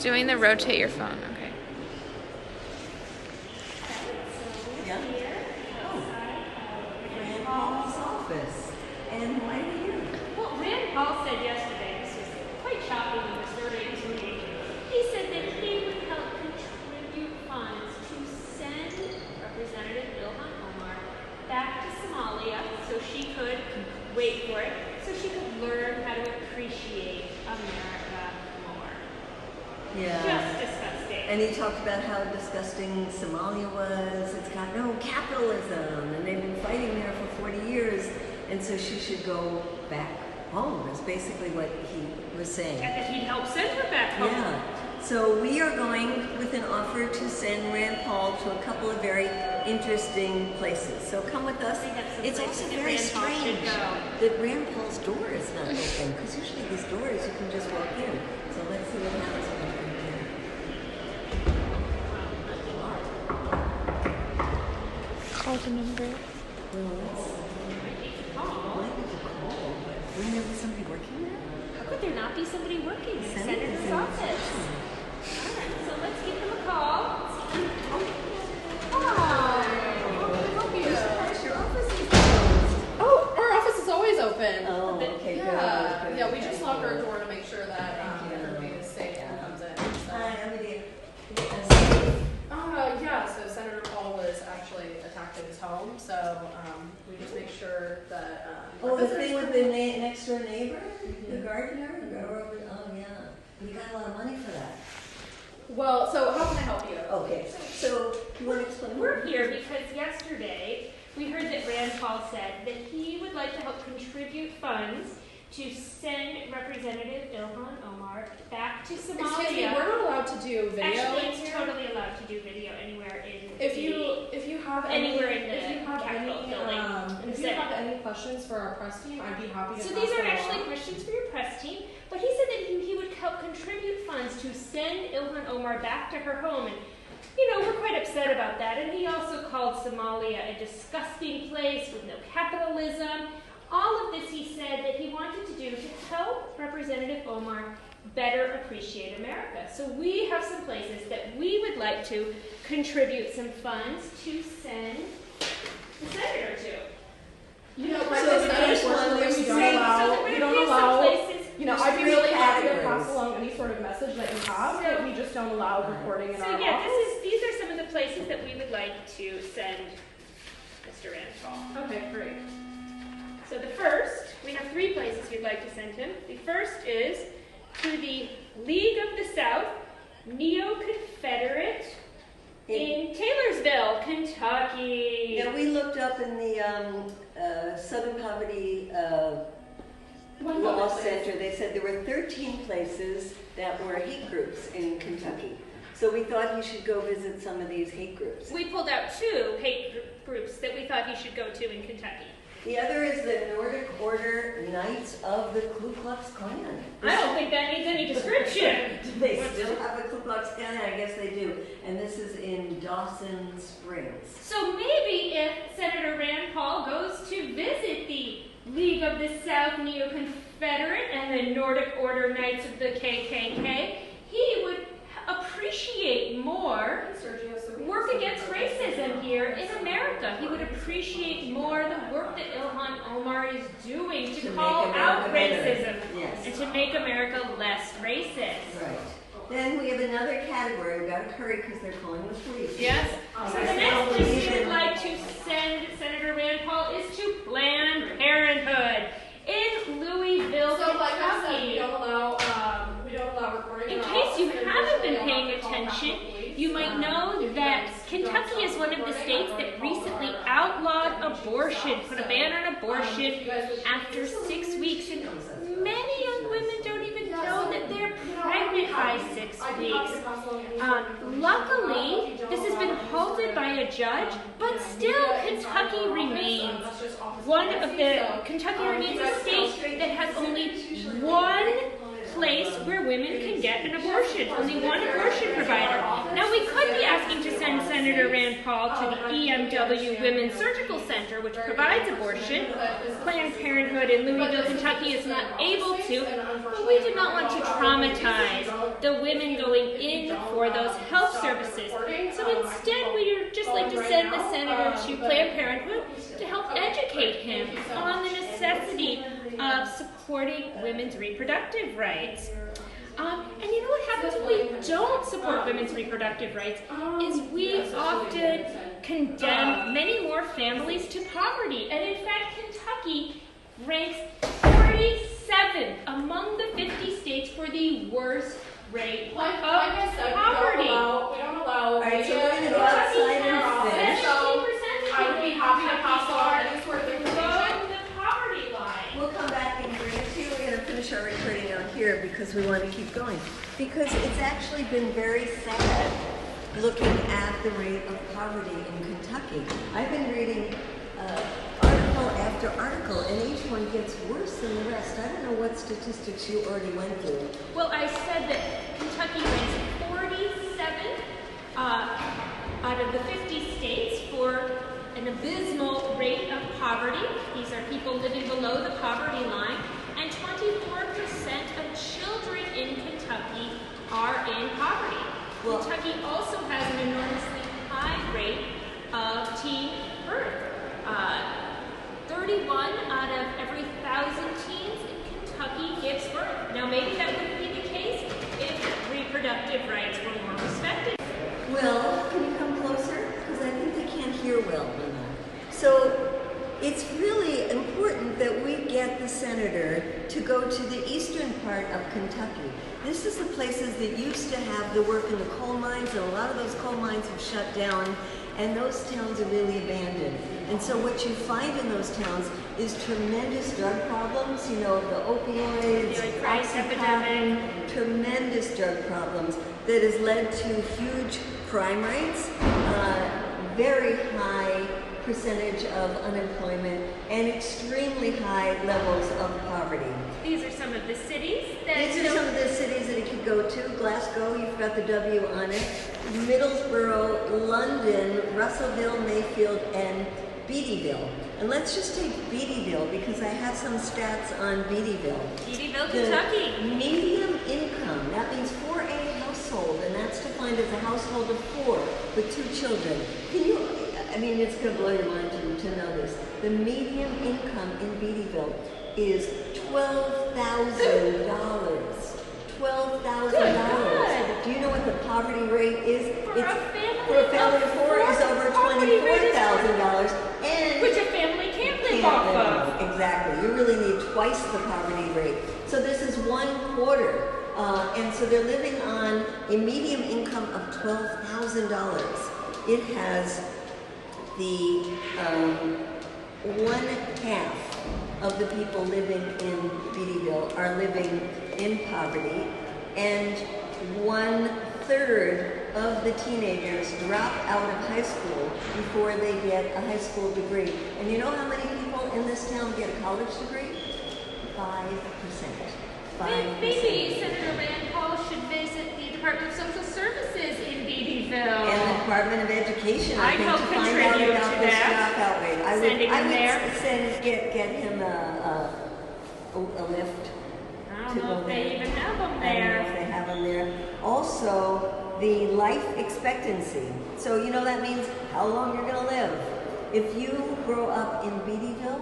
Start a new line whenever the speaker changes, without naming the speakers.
doing the rotate your phone. Okay.
Yeah. Oh. Rand Paul's office. And why are you here?
Well, Rand Paul said yesterday, this was quite shocking and disturbing to me. He said that he would help contribute funds to send Representative Ilhan Omar back to Somalia so she could, wait for it, so she could learn how to appreciate America more.
Yeah.
Just disgusting.
And he talked about how disgusting Somalia was. It's got no capitalism, and they've been fighting there for 40 years, and so she should go back home, is basically what he was saying.
And that he'd help send her back home.
Yeah. So we are going with an offer to send Rand Paul to a couple of very interesting places. So come with us. It's also very strange that Rand Paul's door is not open, because usually these doors you can just walk in. So let's see what happens when we come in.
Call the number.
Well, why did you call? Wouldn't there be somebody working there?
How could there not be somebody working in the
Senator's
senator's
in
office? All right, so let's give them a call.
Your office is closed.
Oh, our office is always open.
Oh, okay,
Yeah,
good.
yeah. We just lock our door to make sure that everybody is safe and comes in. So.
Hi, I'm Lydia.
Yeah. So Senator Paul was actually attacked at his home. So we just make sure that.
Oh, the thing with the next door neighbor, the gardener? Oh, yeah. We got a lot of money for that.
Well, so how can I help you?
Okay, so you want to explain?
We're here because yesterday we heard that Rand Paul said that he would like to help contribute funds to send Representative Ilhan Omar back to Somalia.
Excuse me, we're not allowed to do video.
Actually,
in
it's
here.
totally allowed to do video anywhere in
If you have
anywhere
any,
in the
if you have
Capitol
any,
building.
if you have any questions for our press team, I'd be happy to.
So
pass
these are
them
actually
along.
questions for your press team, but he said that he would help contribute funds to send Ilhan Omar back to her home, and we're quite upset about that. And he also called Somalia a disgusting place with no capitalism. All of this he said that he wanted to do to help Representative Omar better appreciate America. So we have some places that we would like to contribute some funds to send the senator to.
Like I said, unfortunately, we don't allow. I'd be really happy to pass along any sort of message that you have, but we just don't allow recording in our office.
These are some of the places that we would like to send Mr. Rand Paul.
Okay, great.
So the first, we have 3 places we'd like to send him. The first is to the League of the South, Neo-Confederate, in Taylorsville, Kentucky.
Yeah, we looked up in the Southern Poverty Law Center. They said there were 13 places that were hate groups in Kentucky. So we thought he should go visit some of these hate groups.
We pulled out 2 hate groups that we thought he should go to in Kentucky.
The other is the Nordic Order Knights of the Ku Klux Klan.
I don't think that needs any description.
Do they still have a Ku Klux Klan? I guess they do. And this is in Dawson Springs.
So maybe if Senator Rand Paul goes to visit the League of the South Neo-Confederate and the Nordic Order Knights of the KKK, he would appreciate more work against racism here in America. He would appreciate more the work that Ilhan Omar is doing to call out racism and to make America less racist.
Right. Then we have another category. We've got to hurry because they're calling the police.
Yes. So the next place we would like to send Senator Rand Paul is to Planned Parenthood in Louisville,
So, like I said,
Kentucky.
we don't allow recording.
In case you haven't been paying attention, you might know that Kentucky is one of the states that recently outlawed abortion, put a ban on abortion after 6 weeks. And many young women don't even know that they're pregnant by 6 weeks. Luckily, this has been halted by a judge, but still Kentucky remains a state that has only one place where women can get an abortion, only one abortion provider. Now, we could be asking to send Senator Rand Paul to the EMW Women's Surgical Center, which provides abortion. Planned Parenthood in Louisville, Kentucky is not able to to, but we do not want to traumatize the women going in for those health services. So instead, we would just like to send the senator to Planned Parenthood to help educate him on the necessity of supporting women's reproductive rights. And you know what happens when we don't support women's reproductive rights is we often condemn many more families to poverty. And in fact, Kentucky ranks 47th among the 50 states for the worst rate of poverty.
We don't allow.
All right, so we're going to go outside and finish.
I would be happy to pass on any sort of information.
The poverty line.
We'll come back and bring it to you. We're going to finish our recording out here because we want to keep going. Because it's actually been very sad looking at the rate of poverty in Kentucky. I've been reading article after article, and each one gets worse than the rest. I don't know what statistics you already went through.
Well, I said that Kentucky ranks 47th out of the 50 states for an abysmal rate of poverty. These are people living below the poverty line, and 24% of children in Kentucky are in poverty.
Well,
Kentucky also has an enormously high rate of teen birth. 31 out of every 1,000 teens in Kentucky gives birth. Now, maybe that wouldn't be the case if reproductive rights were more respected.
Will, can you come closer? Because I think they can't hear well. So it's really important that we get the senator to go to the eastern part of Kentucky. This is the places that used to have the work in the coal mines, and a lot of those coal mines have shut down, and those towns are really abandoned. And so what you find in those towns is tremendous drug problems, you know, the opioids, Oxycontin, tremendous drug problems that has led to huge crime rates, very high percentage of unemployment, and extremely high levels of poverty.
These are some of the cities that...
These are some of the cities that it could go to. Glasgow, you've got the W on it. Middlesbrough, London, Russellville, Mayfield, and Beattyville. And let's just take Beattyville because I have some stats on Beattyville.
Beattyville, Kentucky.
The median income, that means for a household, and that's defined as a household of 4 with 2 children. Can you, I mean, it's going to blow your mind to know this. The median income in Beattyville is $12,000. $12,000. Do you know what the poverty rate is?
For
a family of 4 is over $24,000. And
which a family can't live off of.
Exactly. You really need twice the poverty rate. So this is 1/4. And so they're living on a median income of $12,000. It has the 1/2 of the people living in Beattyville are living in poverty, and 1/3 of the teenagers drop out of high school before they get a high school degree. And you know how many people in this town get a college degree? 5%. 5%.
Maybe Senator Rand Paul should visit the Department of Social Services in Beattyville.
And the Department of Education, I
I'd
think,
help
to find out
contribute
about
to
this
that.
dropout rate. I would get him a lift.
I don't know if they even have them
I don't know
there.
if they have them there. Also, the life expectancy. So, you know, that means how long you're going to live. If you grow up in Beattyville,